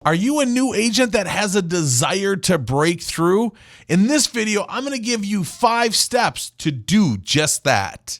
Are you a new agent that has a desire to break through? In this video, I'm going to give you 5 steps to do just that.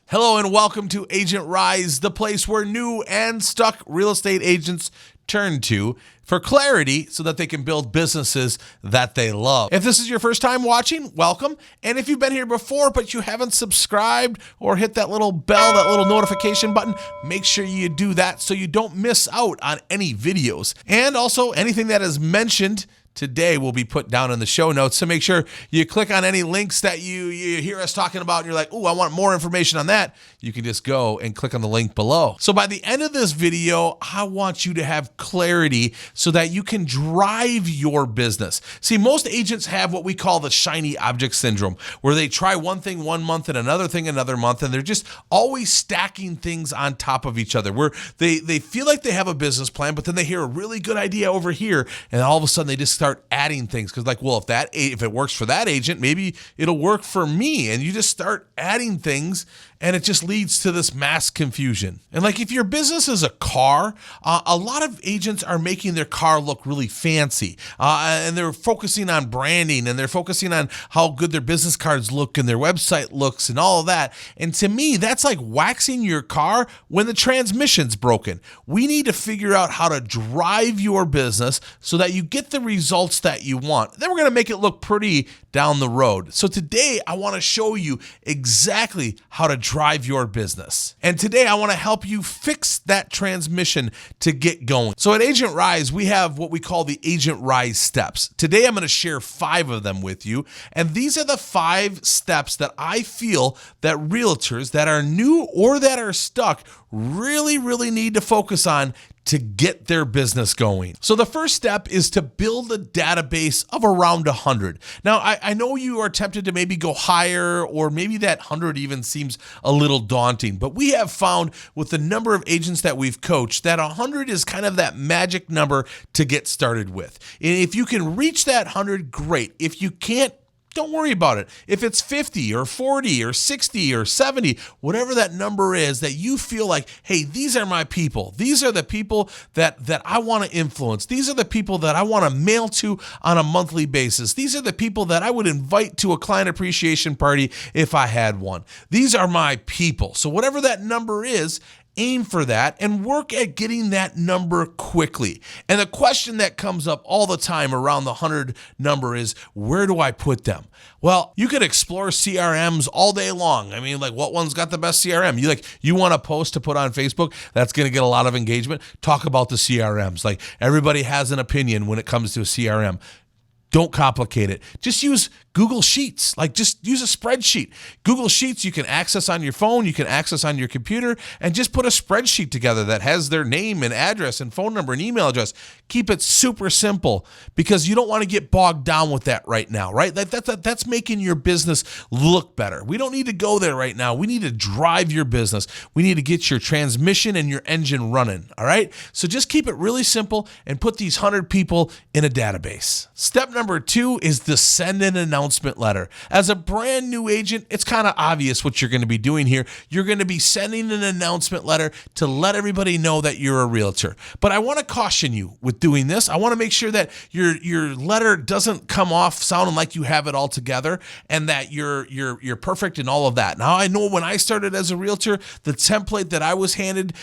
Hello and welcome to Agent Rise, the place where new and stuck real estate agents turn to for clarity so that they can build businesses that they love. If this is your first time watching, welcome. And if you've been here before but you haven't subscribed or hit that little bell, that little notification button, make sure you do that so you don't miss out on any videos. And also anything that is mentioned today will be put down in the show notes. So make sure you click on any links that you hear us talking about and you're like, oh, I want more information on that. You can just go and click on the link below. So by the end of this video, I want you to have clarity so that you can drive your business. See, most agents have what we call the shiny object syndrome, where they try one thing one month and another thing another month, and they're just always stacking things on top of each other, where they feel like they have a business plan, but then they hear a really good idea over here, and all of a sudden they just start adding things because like, well, if it works for that agent, maybe it'll work for me. And you just start adding things and it just leads to this mass confusion. And like if your business is a car, a lot of agents are making their car look really fancy and they're focusing on branding and they're focusing on how good their business cards look and their website looks and all of that. And to me, that's like waxing your car when the transmission's broken. We need to figure out how to drive your business so that you get the results that you want. Then we're going to make it look pretty down the road. So today I want to show you exactly how to drive your business. And today I want to help you fix that transmission to get going. So at Agent Rise, we have what we call the Agent Rise steps. Today I'm going to share 5 of them with you. And these are the 5 steps that I feel that realtors that are new or that are stuck really need to focus on to get their business going. So the first step is to build a database of around 100. Now, I know you are tempted to maybe go higher, or maybe that 100 even seems a little daunting, but we have found with the number of agents that we've coached that 100 is kind of that magic number to get started with. And if you can reach that 100, great. If you can't, don't worry about it. If it's 50 or 40 or 60 or 70, whatever that number is that you feel like, hey, these are my people. These are the people that I want to influence. These are the people that I want to mail to on a monthly basis. These are the people that I would invite to a client appreciation party if I had one. These are my people. So whatever that number is, aim for that and work at getting that number quickly. And the question that comes up all the time around the 100 number is, where do I put them? Well, you could explore CRMs all day long. I mean, like, what one's got the best CRM? You want a post to put on Facebook that's going to get a lot of engagement? Talk about the CRMs. Like, everybody has an opinion when it comes to a CRM. Don't complicate it. Just use Google Sheets. Like, just use a spreadsheet. Google Sheets you can access on your phone, you can access on your computer, and just put a spreadsheet together that has their name and address and phone number and email address. Keep it super simple because you don't want to get bogged down with that right now, right? That's making your business look better. We don't need to go there right now. We need to drive your business. We need to get your transmission and your engine running, all right? So just keep it really simple and put these 100 people in a database. Step number 2 is to send an announcement letter. As a brand new agent, it's kind of obvious what you're going to be doing here. You're going to be sending an announcement letter to let everybody know that you're a realtor. But I want to caution you with doing this. I want to make sure that your letter doesn't come off sounding like you have it all together and that you're perfect and all of that. Now, I know when I started as a realtor, the template that I was handed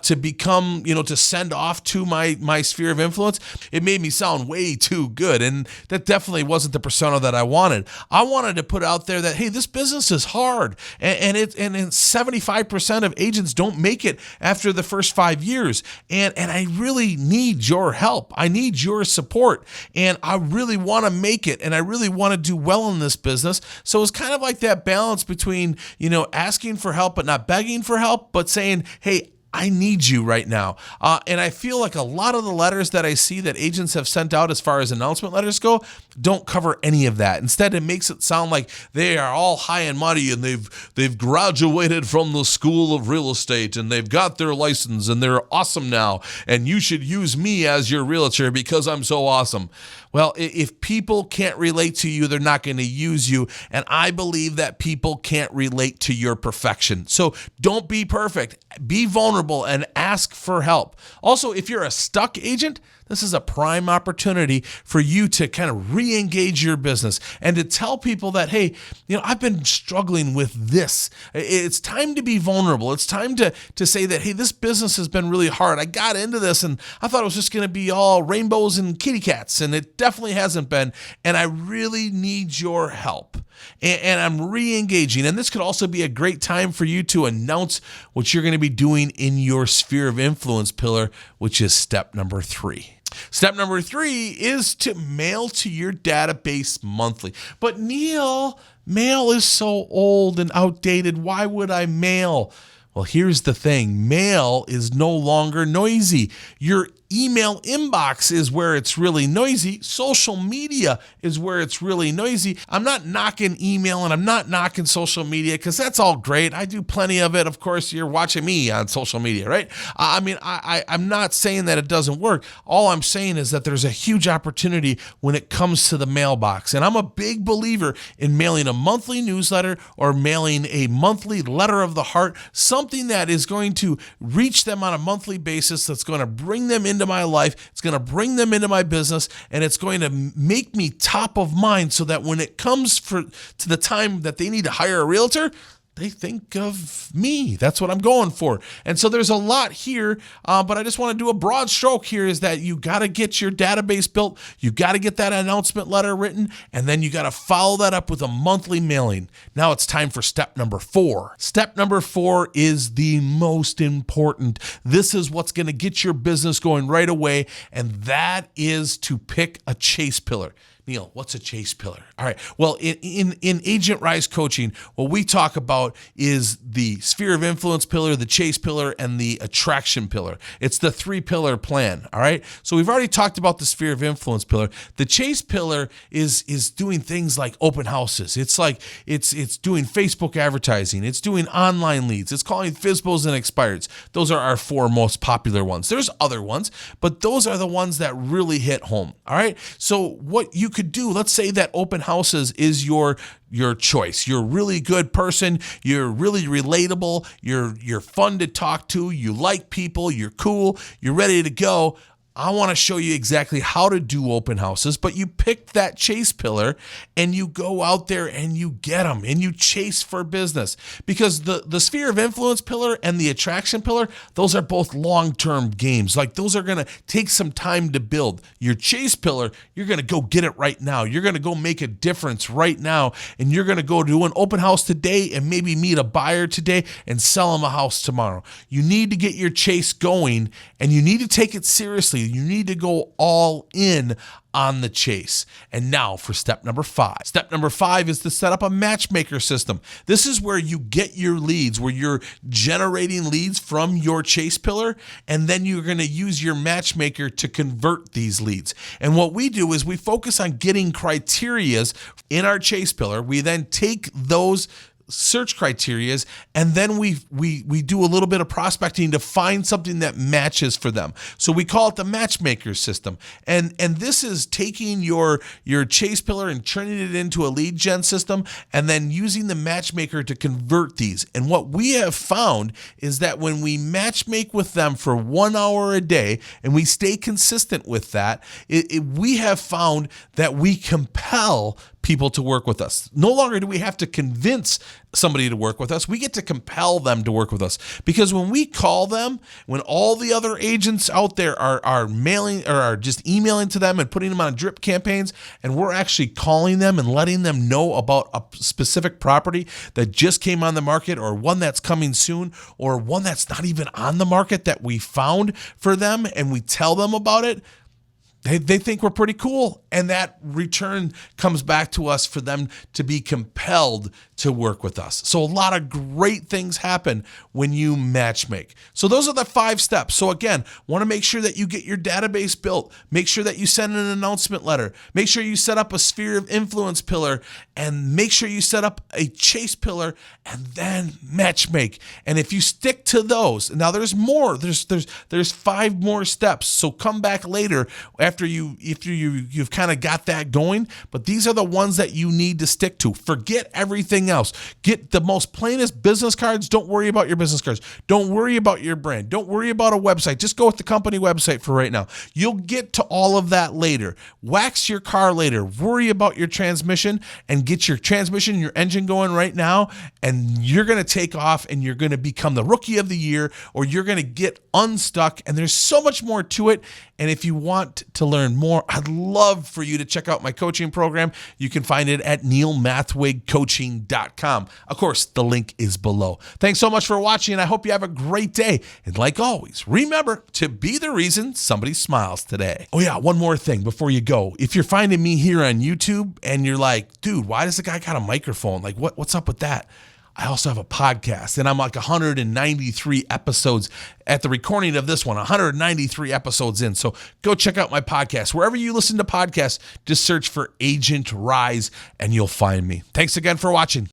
to become, to send off to my sphere of influence, it made me sound way too good. And that definitely wasn't the persona that I wanted. I wanted to put out there that, hey, this business is hard, and 75% of agents don't make it after the first 5 years, and I really need your help. I need your support, and I really want to make it, and I really want to do well in this business. So it's kind of like that balance between, asking for help but not begging for help, but saying, hey, I need you right now. And I feel like a lot of the letters that I see that agents have sent out as far as announcement letters go don't cover any of that. Instead, it makes it sound like they are all high and mighty and they've graduated from the school of real estate and they've got their license and they're awesome now. And you should use me as your realtor because I'm so awesome. Well, if people can't relate to you, they're not going to use you. And I believe that people can't relate to your perfection. So don't be perfect. Be vulnerable and ask for help. Also, if you're a stuck agent, this is a prime opportunity for you to kind of re-engage your business and to tell people that, hey, I've been struggling with this. It's time to be vulnerable. It's time to say that, hey, this business has been really hard. I got into this and I thought it was just going to be all rainbows and kitty cats, and it definitely hasn't been. And I really need your help. And I'm re-engaging. And this could also be a great time for you to announce what you're going to be doing in your sphere of influence pillar, which is step number 3. Step number 3 is to mail to your database monthly. But Neil, mail is so old and outdated. Why would I mail? Well, here's the thing. Mail is no longer noisy. Your email inbox is where it's really noisy. Social media is where it's really noisy. I'm not knocking email and I'm not knocking social media because that's all great. I do plenty of it. Of course, you're watching me on social media, right? I'm not saying that it doesn't work. All I'm saying is that there's a huge opportunity when it comes to the mailbox. And I'm a big believer in mailing a monthly newsletter or mailing a monthly letter of the heart, something that is going to reach them on a monthly basis, that's going to bring them into my life, it's going to bring them into my business, and it's going to make me top of mind so that when it comes to the time that they need to hire a realtor, they think of me. That's what I'm going for. And so there's a lot here, but I just want to do a broad stroke here is that you got to get your database built. You got to get that announcement letter written, and then you got to follow that up with a monthly mailing. Now it's time for step number 4. Step number 4 is the most important. This is what's going to get your business going right away, and that is to pick a chase pillar. Neil, what's a chase pillar? All right. Well, in Agent Rise coaching, what we talk about is the sphere of influence pillar, the chase pillar, and the attraction pillar. It's the 3-pillar plan. All right. So we've already talked about the sphere of influence pillar. The chase pillar is doing things like open houses. It's like it's doing Facebook advertising. It's doing online leads. It's calling FSBOs and expireds. Those are our 4 most popular ones. There's other ones, but those are the ones that really hit home. All right. So what you could do, let's say that open houses is your choice. You're a really good person. You're really relatable. You're fun to talk to. You like people. You're cool. You're ready to go. I want to show you exactly how to do open houses, but you pick that chase pillar and you go out there and you get them and you chase for business, because the sphere of influence pillar and the attraction pillar, those are both long-term games. Like those are going to take some time to build. Your chase pillar, you're going to go get it right now. You're going to go make a difference right now, and you're going to go do an open house today and maybe meet a buyer today and sell them a house tomorrow. You need to get your chase going, and you need to take it seriously. You need to go all in on the chase. And now for step number 5. Step number 5 is to set up a matchmaker system. This is where you get your leads, where you're generating leads from your chase pillar, and then you're going to use your matchmaker to convert these leads. And what we do is we focus on getting criterias in our chase pillar. We then take those search criterias, and then we do a little bit of prospecting to find something that matches for them. So we call it the matchmaker system. And this is taking your chase pillar and turning it into a lead gen system, and then using the matchmaker to convert these. And what we have found is that when we matchmake with them for 1 hour a day, and we stay consistent with that, we have found that we compel people to work with us. No longer do we have to convince somebody to work with us. We get to compel them to work with us, because when we call them, when all the other agents out there are mailing or are just emailing to them and putting them on drip campaigns, and we're actually calling them and letting them know about a specific property that just came on the market, or one that's coming soon, or one that's not even on the market that we found for them, and we tell them about it, they think we're pretty cool, and that return comes back to us for them to be compelled to work with us. So a lot of great things happen when you matchmake. So those are the 5 steps. So again, want to make sure that you get your database built. Make sure that you send an announcement letter. Make sure you set up a sphere of influence pillar, and make sure you set up a chase pillar, and then matchmake. And if you stick to those, now there's more. There's 5 more steps. So come back later after after you've kind of got that going, but these are the ones that you need to stick to. Forget everything else. Get the most plainest business cards. Don't worry about your business cards. Don't worry about your brand. Don't worry about a website. Just go with the company website for right now. You'll get to all of that later. Wax your car later. Worry about your transmission and get your transmission, your engine going right now, and you're going to take off and you're going to become the rookie of the year, or you're going to get unstuck. And there's so much more to it. And if you want to learn more, I'd love for you to check out my coaching program. You can find it at neilmathwigcoaching.com. Of course, the link is below. Thanks so much for watching, and I hope you have a great day. And like always, remember to be the reason somebody smiles today. Oh yeah, one more thing before you go. If you're finding me here on YouTube and you're like, dude, why does the guy got a microphone? Like, what's up with that? I also have a podcast, and I'm like 193 episodes at the recording of this one, 193 episodes in. So go check out my podcast. Wherever you listen to podcasts, just search for Agent Rise and you'll find me. Thanks again for watching.